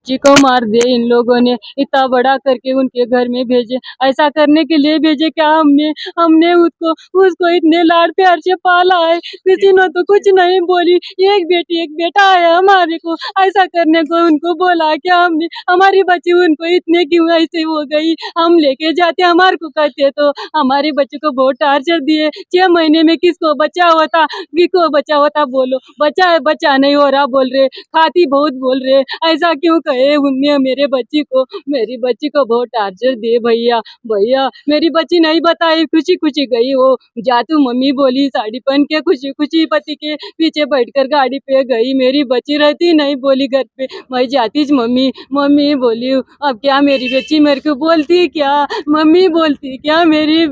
जी को मार दिए इन लोगों ने, इतना बड़ा करके उनके घर में भेजे। ऐसा करने के लिए भेजे क्या हमने हमने उसको उसको इतने लाड प्यार से पाला है, किसी ने तो कुछ नहीं बोली। एक बेटी एक बेटा है हमारे को, ऐसा करने को उनको बोला क्या हमने? हमारी बच्ची उनको इतने क्यों ऐसे हो गई? हम लेके जाते हमारे को कहते तो हमारे बच्चे को बहुत टार्चर दिए। 6 महीने में किसको बच्चा होता, किसको बच्चा होता बोलो? बच्चा है, बच्चा नहीं हो रहा बोल रहे, खाती बहुत बोल रहे, ऐसा क्यों कहे उनने मेरे बच्ची को? मेरी बच्ची को बहुत टार्चर दिए भैया। भैया मेरी बच्ची नहीं बताई, खुशी खुशी गई वो। जातू मम्मी बोली साड़ी पहन के खुशी खुशी पति के पीछे बैठकर गाड़ी पे गई। मेरी बच्ची रहती नहीं बोली घर पे, मैं जाती मम्मी मम्मी बोली। अब क्या मेरी बच्ची मेरे को बोलती क्या? मम्मी बोलती क्या? मेरी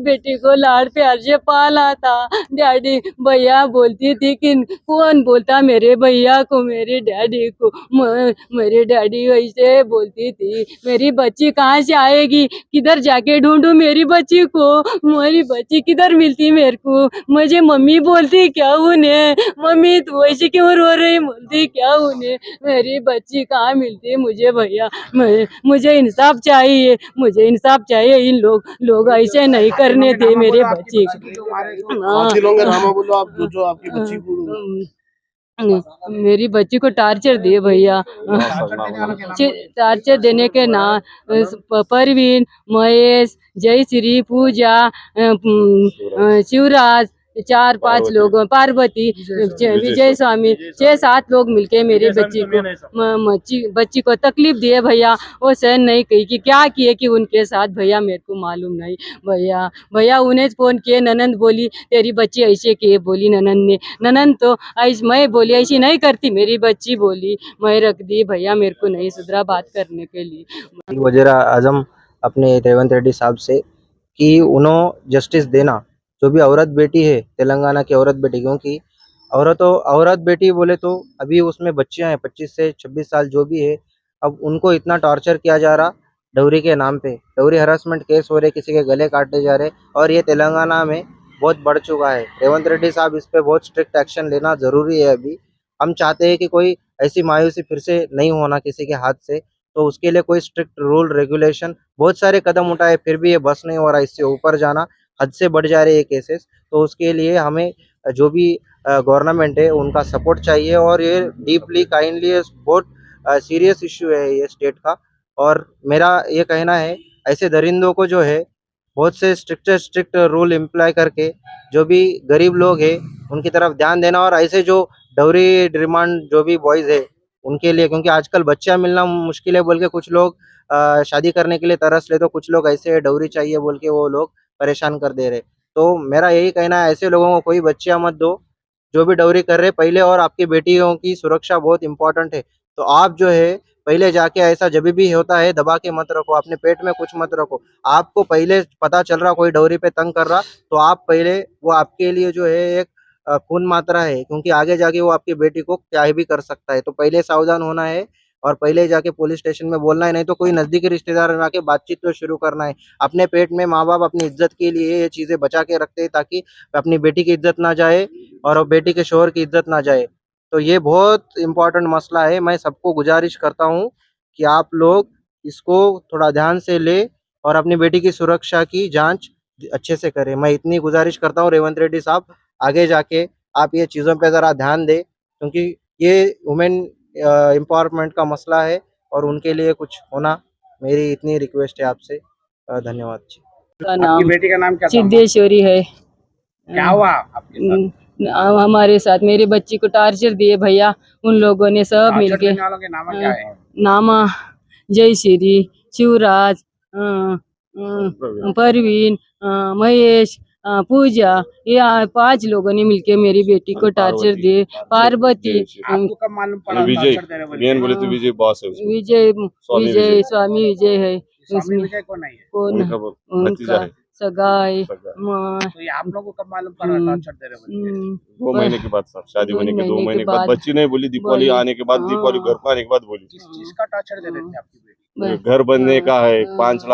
बेटी को लाड़ प्यार से पाला था डैडी। भैया बोलती थी कि कौन बोलता मेरे भैया को, मेरे डैडी को? मेरे डैडी ऐसे बोलती थी। मेरी बच्ची कहाँ से आएगी? किधर जाके ढूंढूं मेरी बच्ची को? मेरी बच्ची किधर मिलती मेरे को? मुझे मम्मी बोलती क्या उन्हें? मम्मी तू ऐसे क्यों रो रही बोलती क्या उन्हें? मेरी बच्ची कहाँ मिलती मुझे भैया? मुझे इंसाफ चाहिए, मुझे इंसाफ चाहिए। इन लोग ऐसे नहीं करने थे मेरे बच्ची काफी लोग हैं, नामा बोलो आप जो आपकी बच्ची को। मेरी बच्ची को टार्चर दिए भैया। टार्चर देने के ना परवीन, महेश, जयश्री, पूजा, शिवराज, 4-5 लोग, पार्वती, विजय स्वामी, 6-7 लोग मिलके मेरी बच्ची को तकलीफ दिए भैया। वो सहन नहीं की कि क्या किए कि उनके साथ भैया मेरे को मालूम नहीं भैया। भैया उन्हें फोन किए, ननंद बोली तेरी बच्ची ऐसे किए बोली ननंद ने। ननंद तो ऐसी मैं बोली ऐसी नहीं करती, मेरी बच्ची बोली मैं रख दी भैया। मेरे को नहीं सुधरा बात करने के लिए। वज़ीर आज़म अपने रेवंत रेड्डी साहब से कि उन्होंने जस्टिस देना, जो भी औरत बेटी है तेलंगाना की औरत बेटी, क्योंकि औरत बेटी बोले तो अभी उसमें बच्चियां हैं 25 से 26 साल जो भी है। अब उनको इतना टॉर्चर किया जा रहा डौरी के नाम पे, डौरी हरासमेंट केस हो रहे, किसी के गले काटे जा रहे, और ये तेलंगाना में बहुत बढ़ चुका है। रेवंत रेड्डी साहब इस पे बहुत स्ट्रिक्ट एक्शन लेना ज़रूरी है। अभी हम चाहते हैं कि कोई ऐसी मायूसी फिर से नहीं होना किसी के हाथ से, तो उसके लिए कोई स्ट्रिक्ट रूल रेगुलेशन, बहुत सारे कदम उठाए फिर भी ये बस नहीं हो रहा। इससे ऊपर जाना, हद से बढ़ जा रहे ये केसेस। तो उसके लिए हमें जो भी गवर्नमेंट है उनका सपोर्ट चाहिए, और ये डीपली काइंडली बहुत सीरियस इश्यू है ये स्टेट का। और मेरा ये कहना है ऐसे दरिंदों को जो है बहुत से स्ट्रिक्ट रूल इम्प्लाई करके जो भी गरीब लोग हैं उनकी तरफ ध्यान देना, और ऐसे जो डौरी डिमांड जो भी बॉयज़ है उनके लिए, क्योंकि आजकल बच्चा मिलना मुश्किल है बोल के कुछ लोग शादी करने के लिए तरस ले, तो कुछ लोग ऐसे डौरी चाहिए बोल के वो लोग परेशान कर दे रहे। तो मेरा यही कहना है ऐसे लोगों को कोई बच्चियां मत दो जो भी डौरी कर रहे पहले, और आपकी बेटियों की सुरक्षा बहुत इंपॉर्टेंट है। तो आप जो है पहले जाके ऐसा जब भी होता है दबा के मत रखो, अपने पेट में कुछ मत रखो। आपको पहले पता चल रहा कोई डौरी पे तंग कर रहा, तो आप पहले, वो आपके लिए जो है एक खून मात्रा है, क्योंकि आगे जाके वो आपकी बेटी को क्या भी कर सकता है। तो पहले सावधान होना है, और पहले जाके पुलिस स्टेशन में बोलना है, नहीं तो कोई नज़दीकी रिश्तेदार में आके बातचीत तो शुरू करना है। अपने पेट में माँ-बाप अपनी इज़्ज़त के लिए ये चीज़ें बचा के रखते हैं ताकि अपनी बेटी की इज़्ज़त ना जाए और बेटी के शौहर की इज़्ज़त ना जाए। तो ये बहुत इम्पोर्टेंट मसला है। मैं सबको गुज़ारिश करता हूँ कि आप लोग इसको थोड़ा ध्यान से लें और अपनी बेटी की सुरक्षा की जाँच अच्छे से करें। मैं इतनी गुज़ारिश करता हूँ रेवंत रेड्डी साहब, आगे जाके आप ये चीज़ों पे ज़रा ध्यान दें, क्योंकि ये वुमेन एम्पावरमेंट का मसला है और उनके लिए कुछ होना, मेरी इतनी रिक्वेस्ट है आपसे। धन्यवाद जी। का आपकी नाम बेटी का नाम क्या था? सिद्धेश्वरी है। क्या हुआ आपके साथ? हमारे साथ मेरी बच्ची को टार्चर दिए भैया उन लोगों ने सब टॉर्चर मिलके। देने वालों के नाम क्या है? नामा, जयश्री, शिवराज, परवीन, महेश, पूजा, ये 5 लोगों ने मिलके मेरी बेटी को टार्चर दिए। पार्वती, आपको कब मालूम पड़ा विजय टॉर्चर दे रहे बोल के? मेन बोले तो विजय बॉस है उसमें। विजय स्वामी विजय है स्वामी उसमें। विजय कौन है ये? कौन उनका भतीजा उनका है। सगाई तो ये आप लोगों को कब मालूम पड़ा टॉर्चर दे रहे बोल के? 2 महीने के बाद सर, शादी होने के 2 महीने के बाद। बच्ची नहीं बोली, दीपावली आने के बाद, दीपावली घर पर आने के बाद बोली। किस चीज का टॉर्चर दे रहे थे आपकी बेटी? घर बनने का है, 5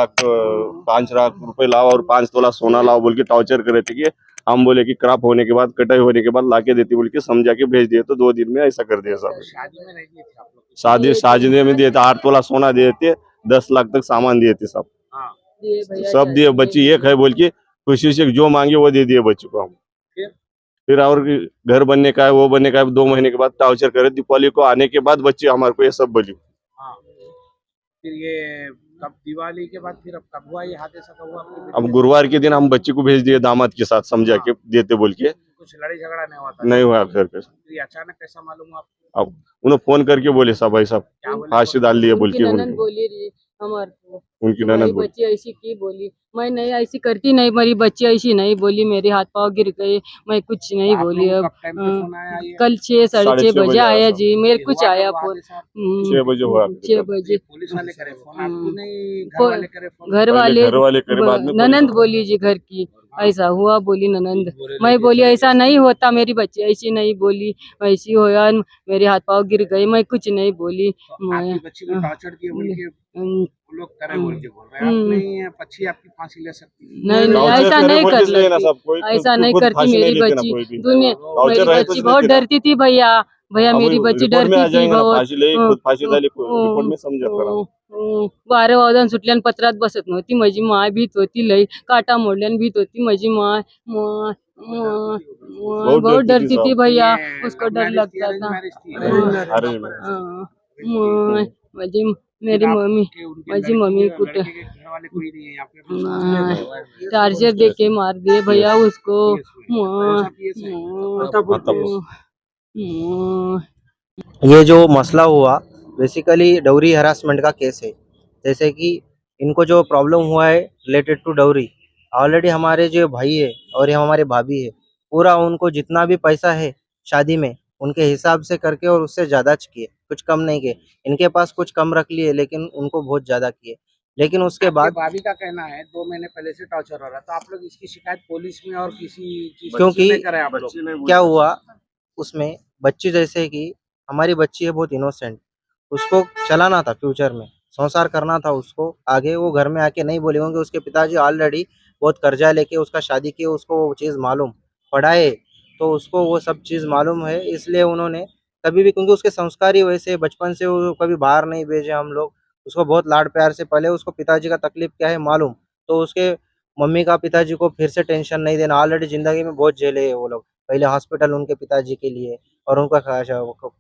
लाख रुपए लाओ और 5 तोला सोना लाओ बोल के टॉर्चर कर रहे थे कि हम बोले कि क्रॉप होने के बाद, कटाई होने के बाद लाके देती बोल के समझा के भेज दिए, तो 2 दिन में ऐसा कर दिया साहब। शादी में नहीं दिए थे आप लोग? शादी में दिए थे, 8 तोला सोना दिए थे, 10 लाख तक सामान दिए थे सब। हाँ, दिए भैया, सब दिए, बच्ची एक है बोल के खुशी से जो मांगे वो दे दिए बच्ची को हम। फिर? फिर और घर बनने का है, वो बनने का है, 2 महीने के बाद टार्चर करे, दीपावली को आने के बाद बच्ची हमारे को ये सब बोली। हाँ, फिर ये कब दिवाली के बाद फिर अब कब हुआ ये हादसा, कब हुआ आपके बेटे अब के गुरुवार के दिन हम बच्ची को भेज दिए दामाद के साथ, समझा के देते बोल के। साथ? कुछ लड़ाई झगड़ा नहीं हुआ था? नहीं हुआ फिर फिर ये अचानक कैसा मालूम हुआ आपको? अब उन्होंने फोन करके बोले साहब भाई साहब क्या बोले? फांसी डाल लिए बोल उनकी के, ननद उनकी बोली रही हमारे को, उनकी तुम्हारी ननद बोली। बच्ची ऐसी की बोली, मैं नहीं ऐसी करती नहीं, मेरी बच्ची ऐसी नहीं बोली, मेरे हाथ पाँव गिर गए, मैं कुछ नहीं आप बोली। लोगों अब कब टाइम पे फोन आया ये? कल 6 साढ़े साढ़े 6 छह बजे बजे आया आया था। जी, मेरे ये कुछ हुआ आया कब फोन। हादसा? 6 बजे हुआ। 6 बजे पुलिस वाले करे फोन, आपको नहीं? घर को- वाले करे फोन? घर पहले वाले घर वाले करे, बाद में ननंद पुलिस। बोली जी घर की, ऐसा हुआ बोली ननंद। मैं बोली ऐसा नहीं होता, मेरी बच्ची ऐसी नहीं बोली, ऐसी होया, मेरे हाथ पाँव गिर गए, मैं कुछ नहीं बोली। आपकी बच्ची को टॉर्चर किए बोल के हम्म, वो लोग करे बोल के बोल रहे हैं, आप नहीं बच्ची आपकी फांसी ले सकती है? नहीं नहीं टार्चर ऐसा करे नहीं बोल कर के इसलिए ना लेती, सब, कोई ऐसा नहीं खुद करती फांसी नहीं मेरी लेते ना बच्ची। कोई भी। दुनिया टार्चर मेरी रहे तो बच्ची लेते बहुत ना। डरती थी भैया, भैया अब मेरी बच्ची रिपोर्ट में आ डरती थी जाएंगे ना, बहुत। फांसी ले खुद फांसी झाली, रिपोर्ट में समजा करा। 12 वाजून सुटल्यान पत्रात बसत नव्हती माझी माय, भीत होती लई, काटा मोडल्यान भीत होती माझी माय, माय, माय, माय, बहुत डरती थी भैया, ये उसको लव डर मैरिज थी, लगता अरेंज था। मैरिज थी? अरे हाँ, माय, माझी मेरी फिर मम्मी, आपके उनके माझी मम्मी लड़के कुठे के घर वाले कोई नहीं है यहाँ पे? टार्चर दे के मार दिए भैया उसको। कौन सा केस है? ये जो मसला हुआ बेसिकली डाउरी हरासमेंट का केस है। जैसे कि इनको जो प्रॉब्लम हुआ है रिलेटेड टू डाउरी, ऑलरेडी हमारे जो भाई है और ये हमारे भाभी है, पूरा उनको जितना भी पैसा है शादी में उनके हिसाब से करके और उससे ज़्यादा किए, कुछ कम नहीं किए। इनके पास कुछ कम रख लिए लेकिन उनको बहुत ज़्यादा किए। लेकिन उसके आपके बाद भाभी का कहना है 2 महीने पहले से टॉर्चर हो रहा था, आप लोग इसकी शिकायत पुलिस में और किसी चीज क्योंकि में करें आप लोग? क्या हुआ उसमें, बच्ची जैसे कि हमारी बच्ची है बहुत इनोसेंट, उसको चलाना था फ्यूचर में, संसार करना था उसको आगे। वो घर में आके नहीं बोली होंगी, उसके पिताजी ऑलरेडी बहुत कर्जा लेके उसका शादी किए, उसको वो चीज़ मालूम, पढ़ाए, तो उसको वो सब चीज़ मालूम है। इसलिए उन्होंने कभी भी, क्योंकि उसके संस्कार ही वैसे बचपन से, वो कभी बाहर नहीं भेजे हम लोग, उसको बहुत लाड प्यार से पले, उसको पिताजी का तकलीफ क्या है मालूम, तो उसके मम्मी का पिताजी को फिर से टेंशन नहीं देना। ऑलरेडी ज़िंदगी में बहुत झेले है वो लोग, पहले हॉस्पिटल उनके पिताजी के लिए, और उनका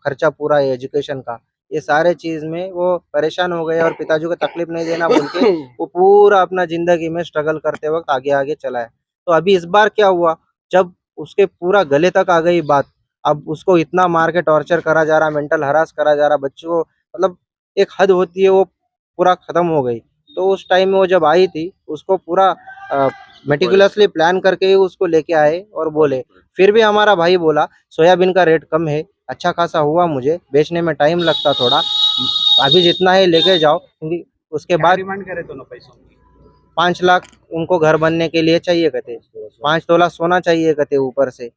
खर्चा पूरा है एजुकेशन का, ये सारे चीज़ में वो परेशान हो गए, और पिताजी को तकलीफ नहीं देना बोल के वो पूरा अपना ज़िंदगी में स्ट्रगल करते वक़्त आगे-आगे चला है। तो अभी इस बार क्या हुआ, जब उसके पूरा गले तक आ गई बात, अब उसको इतना मार के टॉर्चर करा जा रहा, मेंटल हरास करा जा रहा, बच्ची को मतलब एक हद होती है वो पूरा ख़त्म हो गई। तो उस टाइम में वो जब आई थी, उसको पूरा मेटिकुलसली प्लान करके ही उसको लेके आए और बोले। फिर भी हमारा भाई बोला सोयाबीन का रेट कम है, अच्छा खासा हुआ, मुझे बेचने में टाइम लगता थोड़ा, अभी जितना है लेके जाओ, क्योंकि उसके क्या बाद डिमांड करे दोनों पैसों की? 5 लाख उनको घर बनने के लिए चाहिए कहते, 5 तोला सोना चाहिए कहते ऊपर से,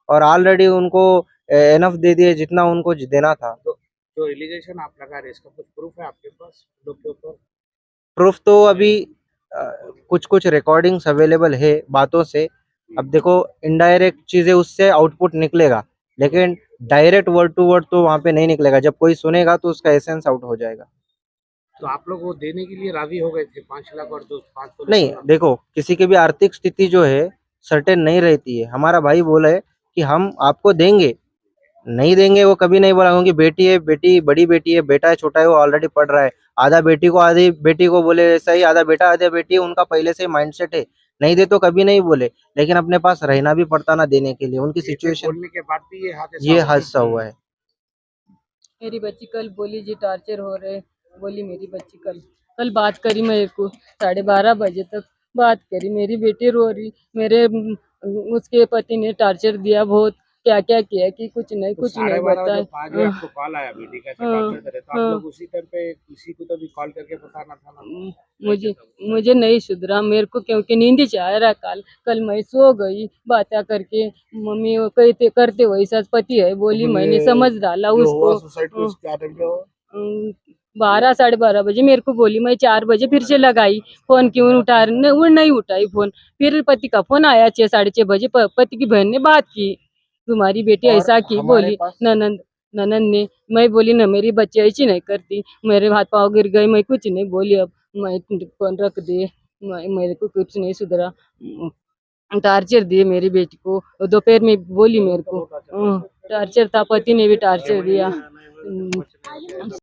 और ऑलरेडी उनको एनफ दे दिए जितना उनको देना था। तो जो एलिगेशन आप लगा रहे हैं, इसका कुछ प्रूफ है आपके पास लोग के ऊपर? प्रूफ तो अभी कुछ कुछ रिकॉर्डिंग्स अवेलेबल है बातों से। अब देखो इनडायरेक्ट चीज़ें उससे आउटपुट निकलेगा, लेकिन डायरेक्ट वर्ड टू वर्ड तो वहाँ पे नहीं निकलेगा। जब कोई सुनेगा तो उसका एसेंस आउट हो जाएगा। तो आप लोग वो देने के लिए राजी हो गए थे 5 लाख और जो 5 तोले नहीं सोना? देखो, किसी की भी आर्थिक स्थिति जो है सर्टेन नहीं रहती है। हमारा भाई बोला है कि हम आपको देंगे, नहीं देंगे वो कभी नहीं बोला, क्योंकि बेटी है, बेटी बड़ी बेटी है, बेटा है छोटा है, वो ऑलरेडी पढ़ रहा है। आधा बेटी को आधी बेटी को बोले ऐसा ही, आधा बेटा आधा बेटी, उनका पहले से माइंडसेट है, नहीं दे तो कभी नहीं बोले, लेकिन अपने पास रहना भी पड़ता ना देने के लिए, उनकी ये पे सिचुएशन, बोलने के बाद भी ये हादसा ये हुआ? हादसा हुआ है। मेरी बच्ची कल बोली जी टार्चर हो रहे, बोली मेरी बच्ची कल कल बात करी मेरे को, 12:30 बजे तक बात करी, मेरी बेटी रो रही, मेरे उसके पति ने टार्चर दिया बहुत, क्या क्या किया कि कुछ नहीं तो कुछ नहीं 12:30 बताए। जब 5 बजे आपको कॉल आया बेटी का ऐसे हाँ, टॉर्चर करे, तो आप हाँ, लोग उसी टाइम पे किसी को तो भी कॉल करके बताना था ना? मुझे मुझे नहीं सुधरा मेरे को, क्योंकि नींद ही आ रहा कल कल मैं सो गई बातें करके, मम्मी वो कहते करते वैसा पति है बोली, मैंने समझ डाला उसको। सुसाइड को क्या टाइम पे हुआ? 12 12:30 बजे मेरे को बोली। मैं 4 बजे फिर से लगाई फोन, क्यों उठा वो नहीं उठाई फोन। फिर पति का फोन आया 6 साढ़े 6 बजे, पति की बहन ने बात की, तुम्हारी बेटी और ऐसा की हमारे बोली। पास ननंद ननंद ने, मैं बोली ना मेरी बच्ची ऐसी नहीं करती, मेरे हाथ पाँव गिर गए, मैं कुछ नहीं बोली। अब मैं फोन रख दे, मेरे को कुछ नहीं सुधरा। टार्चर दिए मेरी बेटी को, दोपहर में बोली मेरे को, टार्चर था, पति ने भी टार्चर दिया।